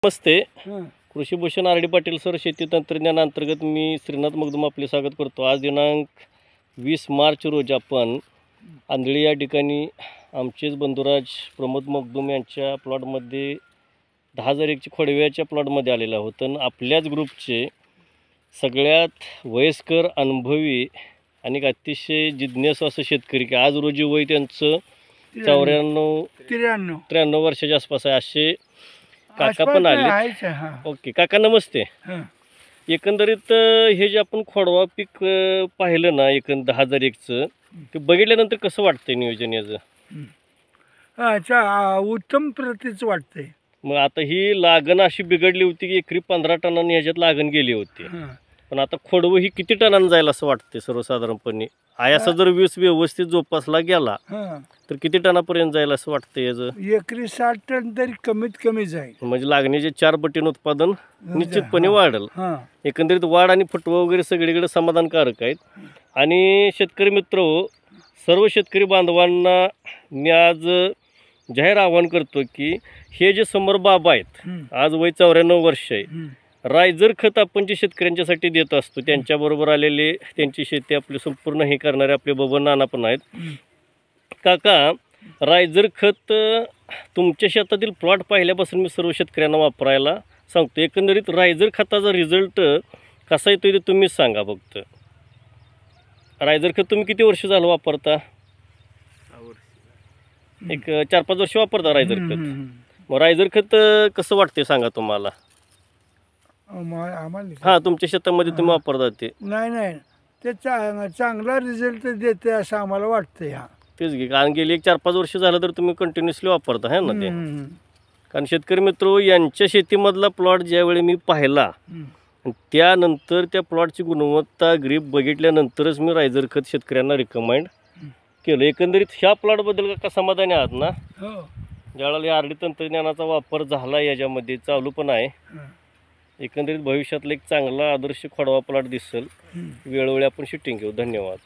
नमस्ते. हं. कृषीभूषण R D Patil sir शेती तंत्रज्ञान अंतर्गत मी श्रीनाथ मगदूम आपले स्वागत करतो. आज दिनांक 20 मार्च रोजी आपण आंधळी या ठिकाणी आमचेच बंधुराज प्रमोद मगदूम यांच्या प्लॉटमध्ये 10,001 खोडव्याच्या प्लॉटमध्ये आलेला आहोत. तर आपल्याच ग्रुपचे सगळ्यात वयस्कर अनुभवी आणि अतिशय जिज्ञासू असं शेतकरी की आज रोजी वय त्यांचं 93 वर्षाच्या आसपास आहे असे काका पण आले. ओके काका नमस्ते. एकंदरीत हे जे आपण खोडवा पीक पाहिलं ना 10,001चं ते बघितल्यानंतर कसं वाटतंय नियोजन याचं? उत्तम प्रतीच वाटतंय. मग आता ही लागण अशी बिघडली होती की एकरी 15 टनांनी ह्याच्यात लागण गेली होती, पण आता खोडवं ही किती टनांनी जाईल असं वाटतंय सर्वसाधारणपणे? आयासा जर 20 व्यवस्थित जोपासला गेला तर किती टनापर्यंत जाईल असं वाटतं याचं? एकरी 60 टन तरी कमीत कमी जाईल. म्हणजे लागणीचे 4 पटीने उत्पादन निश्चितपणे वाढेल. एकंदरीत वाढ आणि फुटवा वगैरे सगळीकडे समाधानकारक आहेत. आणि शेतकरी मित्र हो, सर्व शेतकरी बांधवांना मी आज जाहीर आवाहन करतो की हे जे समोर बाबा आहेत, आज वय 94 वर्ष आहे, रायझर खत आपण जे शेतकऱ्यांच्यासाठी देत असतो त्यांच्याबरोबर आलेले त्यांची शेती आपली संपूर्ण हे करणारे आपले बबन नाना पण आहेत. काका, रायझर खत तुमच्या शेतातील प्लॉट पाहिल्यापासून मी सर्व शेतकऱ्यांना वापरायला सांगतो. एकंदरीत रायझर खताचा रिझल्ट कसा येतो ते तुम्हीच सांगा फक्त. रायझर खत तुम्ही किती वर्ष झालं वापरता? एक 4-5 वर्ष वापरता रायझर खत. मग रायझर खत कसं वाटते सांगा तुम्हाला? हां, तुमच्या शेतामध्ये तुम्ही वापरता ते? नाही ते चांगला रिझल्ट देते असं आम्हाला वाटतंय. तेच घे, कारण गेली 4-5 वर्ष झालं तर तुम्ही कंटिन्युअसली वापरता है ना ते. कारण शेतकरी मित्र यांच्या शेतीमधला प्लॉट ज्यावेळी मी पाहिला त्यानंतर त्या प्लॉटची गुणवत्ता ग्रीप बघितल्यानंतरच मी रायझर खत शेतकऱ्यांना रिकमेंड केलं. एकंदरीत ह्या प्लॉटबद्दल का समाधानी आहात ना? ज्यावेळेला आर डी तंत्रज्ञानाचा वापर झाला याच्यामध्ये चालू पण आहे, एकंदरीत भविष्यातला एक चांगला आदर्श खोडवा प्लॉट दिसेल. वेळोवेळी आपण शूटिंग घेऊ. धन्यवाद.